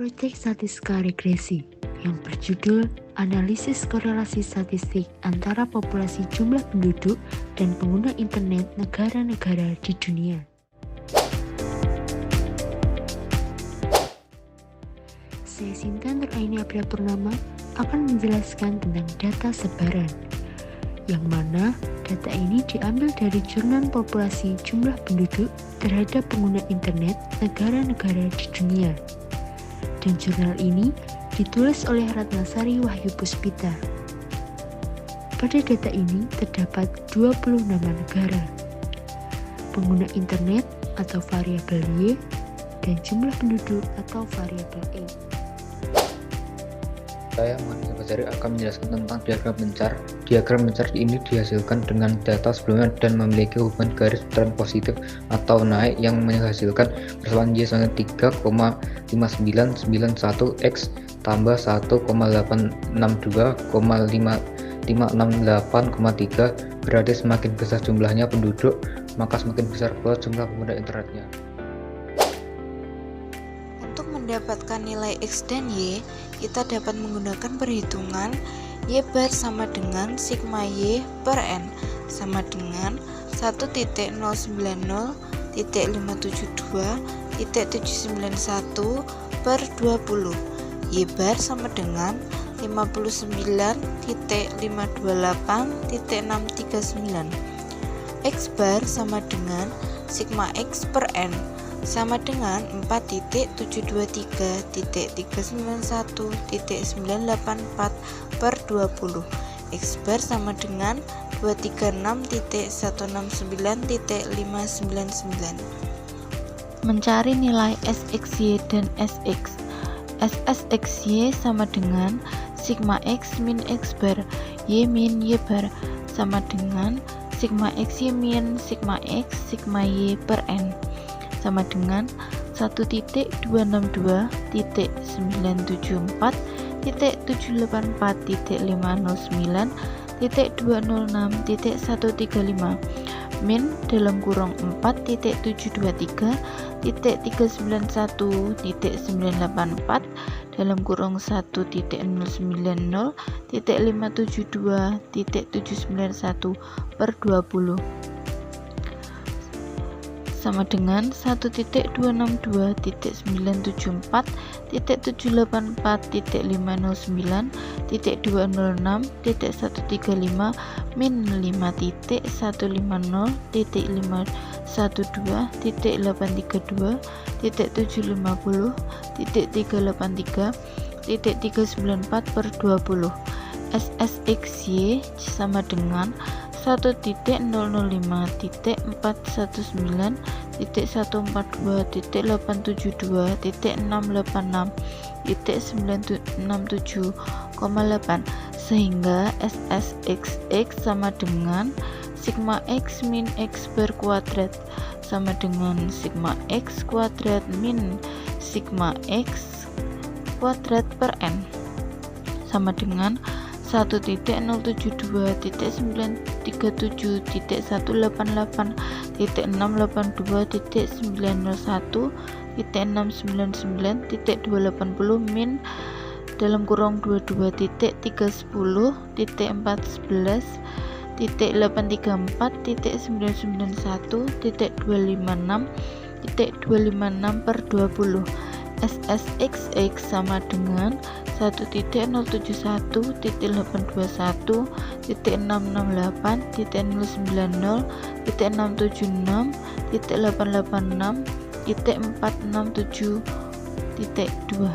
Proyek Statistika Regresi yang berjudul Analisis Korelasi Statistik Antara Populasi Jumlah Penduduk dan Pengguna Internet Negara-negara di Dunia. Saya Sinta Nuraini Abdul Purnama akan menjelaskan tentang data sebaran, yang mana data ini diambil dari Jurnal Populasi Jumlah Penduduk terhadap Pengguna Internet Negara-negara di Dunia. Dan jurnal ini ditulis oleh Ratnasari Wahyu Puspita. Pada data ini terdapat 20 nama negara, pengguna internet atau variabel Y, dan jumlah penduduk atau variabel E. Saya Muhammad Fajari akan menjelaskan tentang diagram mencar. Diagram mencar ini dihasilkan dengan data sebelumnya dan memiliki hubungan garis tren positif atau naik yang menghasilkan persamaan Y sama 3,5991 X tambah 1,862,568,3 berarti semakin besar jumlahnya penduduk, maka semakin besar pula jumlah pengguna internetnya. Untuk mendapatkan nilai X dan Y, kita dapat menggunakan perhitungan Y bar sama dengan sigma Y per N sama dengan 1.090.572.791 per 20. Y bar sama dengan 59.528.639. X bar sama dengan sigma X per N sama dengan 4.723.391.984 per 20. X bar sama dengan 236.169.599. Mencari nilai SXY dan SX. SXY sama dengan sigma X min X bar Y min Y bar sama dengan sigma XY min sigma X sigma Y per N sama dengan 1.292.974.509.206.135 min dalam kurung 4.213.991.984 dalam kurung 1.090.572.791 per 20 sama dengan 1.292.974.509.206.135 min 5.0.102.5.5.350.383.394 per 20. SSXY sama dengan 1.005.419.186.686.967,8 sehingga SSXX sama dengan sigma X min X bar kuadrat sama dengan sigma X kuadrat min sigma X kuadrat per N sama dengan 1.072.138.901.699.280 min dalam kurung 22.1.4.834.991.256 per 20. SSXX sama dengan 1.021.628.090.686.467.2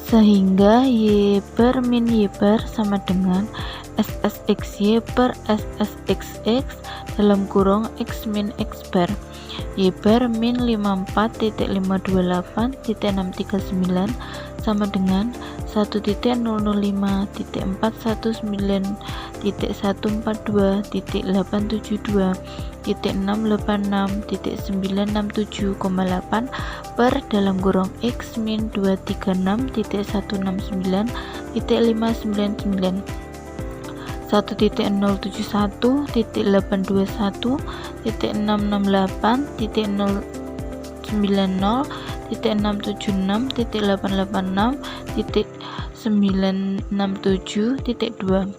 sehingga Y bar min Y bar sama dengan SSXY per SSXX dalam kurung X min X bar Y bar min 54.528.639 sama dengan 1.015.419.872.686.967,8 per dalam kurung X min 236.169.599 1.071.821.668.090 0,93806.967.2.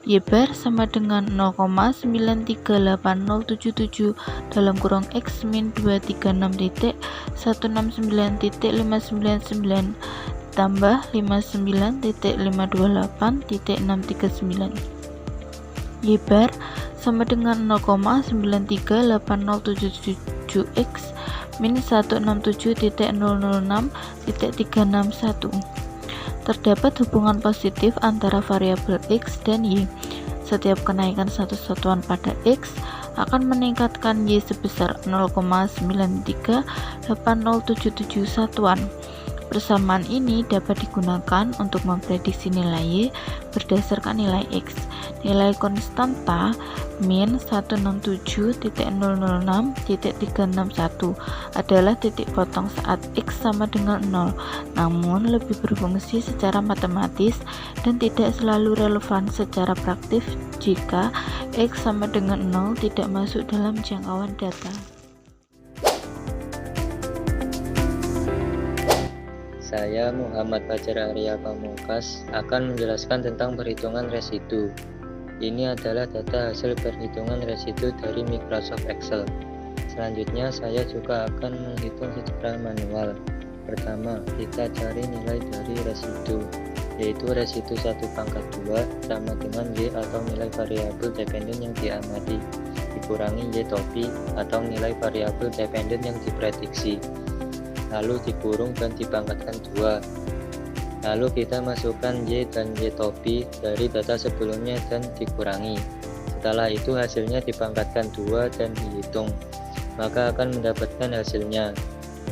Y bar sama dengan 0,938077 dalam kurung X min 236.169.599 tambah 59.528.639. Y bar sama dengan 0,938077X min 167.006.361. Terdapat hubungan positif antara variabel X dan Y. Setiap kenaikan satu satuan pada X akan meningkatkan Y sebesar 0,938077 satuan. Persamaan ini dapat digunakan untuk memprediksi nilai Y berdasarkan nilai X. Nilai konstanta min 167.006.361 adalah titik potong saat X sama dengan 0, namun lebih berfungsi secara matematis dan tidak selalu relevan secara praktis jika X sama dengan 0 tidak masuk dalam jangkauan data. Saya Muhammad Fajar Arya Pamungkas akan menjelaskan tentang perhitungan residu. Ini adalah data hasil perhitungan residu dari Microsoft Excel. Selanjutnya saya juga akan menghitung secara manual. Pertama, kita cari nilai dari residu, yaitu residu 1 pangkat 2 sama dengan Y atau nilai variabel dependen yang diamati, dikurangi Y topi atau nilai variabel dependen yang diprediksi, lalu dikurung dan dipangkatkan 2. Lalu kita masukkan Y dan Y topi dari data sebelumnya dan dikurangi. Setelah itu hasilnya dipangkatkan 2 dan dihitung, maka akan mendapatkan hasilnya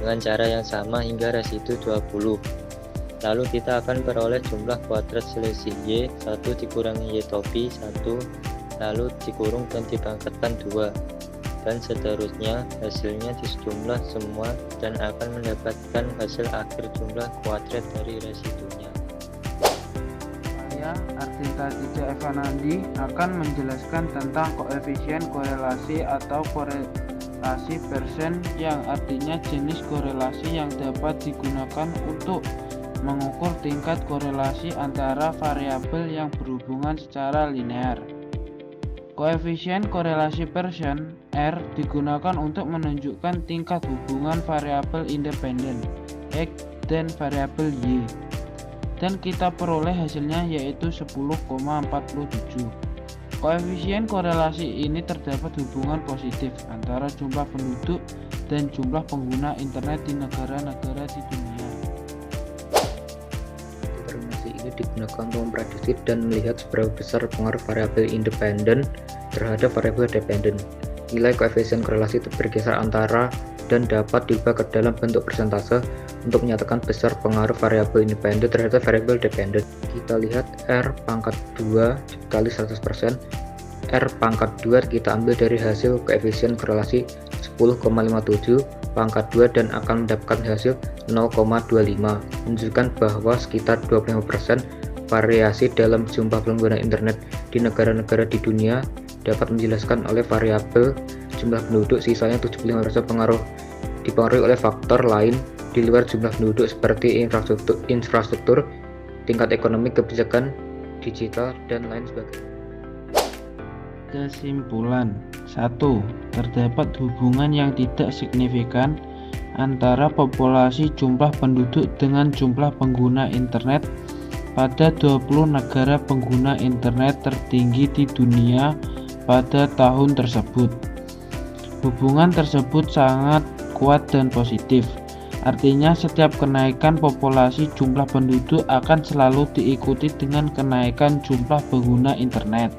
dengan cara yang sama hingga residu 20. Lalu kita akan peroleh jumlah kuadrat selisih Y 1 dikurangi Y topi 1, lalu dikurung dan dipangkatkan 2, dan seterusnya hasilnya dijumlah semua dan akan mendapatkan hasil akhir jumlah kuadrat dari residunya. Saya Artinta Tica Evanandi akan menjelaskan tentang koefisien korelasi atau korelasi persen, yang artinya jenis korelasi yang dapat digunakan untuk mengukur tingkat korelasi antara variabel yang berhubungan secara linear. Koefisien korelasi persen R digunakan untuk menunjukkan tingkat hubungan variabel independen X dan variabel Y, dan kita peroleh hasilnya yaitu 10,47. Koefisien korelasi ini terdapat hubungan positif antara jumlah penduduk dan jumlah pengguna internet di negara-negara di dunia. Informasi ini digunakan untuk memprediksi dan melihat seberapa besar pengaruh variabel independen terhadap variabel dependen. Nilai koefisien korelasi bergeser antara dan dapat diubah ke dalam bentuk persentase untuk menyatakan besar pengaruh variabel independen terhadap variabel dependen. Kita lihat R pangkat 2 kali 100%. R pangkat 2 kita ambil dari hasil koefisien korelasi 10,57 pangkat 2 dan akan mendapatkan hasil 0,25, menunjukkan bahwa sekitar 25% variasi dalam jumlah pengguna internet di negara-negara di dunia dapat menjelaskan oleh variabel jumlah penduduk. Sisanya 75% dipengaruhi oleh faktor lain di luar jumlah penduduk seperti infrastruktur, tingkat ekonomi, kebijakan digital, dan lain sebagainya. Kesimpulan 1. Terdapat hubungan yang tidak signifikan antara populasi jumlah penduduk dengan jumlah pengguna internet pada 20 negara pengguna internet tertinggi di dunia pada tahun tersebut. Hubungan tersebut sangat kuat dan positif. Artinya setiap kenaikan populasi jumlah penduduk akan selalu diikuti dengan kenaikan jumlah pengguna internet.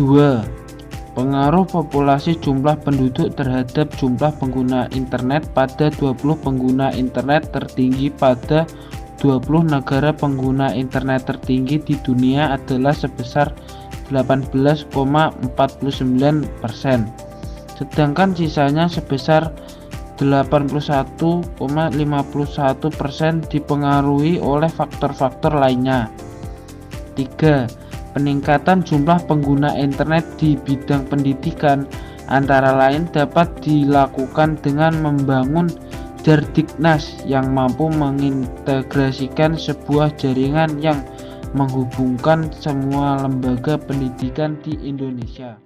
2. Pengaruh populasi jumlah penduduk terhadap jumlah pengguna internet pada 20 pengguna internet tertinggi pada 20 negara pengguna internet tertinggi di dunia adalah sebesar 18,49%, sedangkan sisanya sebesar 81,51% dipengaruhi oleh faktor-faktor lainnya. 3. Peningkatan jumlah pengguna internet di bidang pendidikan antara lain dapat dilakukan dengan membangun Derdiknas yang mampu mengintegrasikan sebuah jaringan yang menghubungkan semua lembaga pendidikan di Indonesia.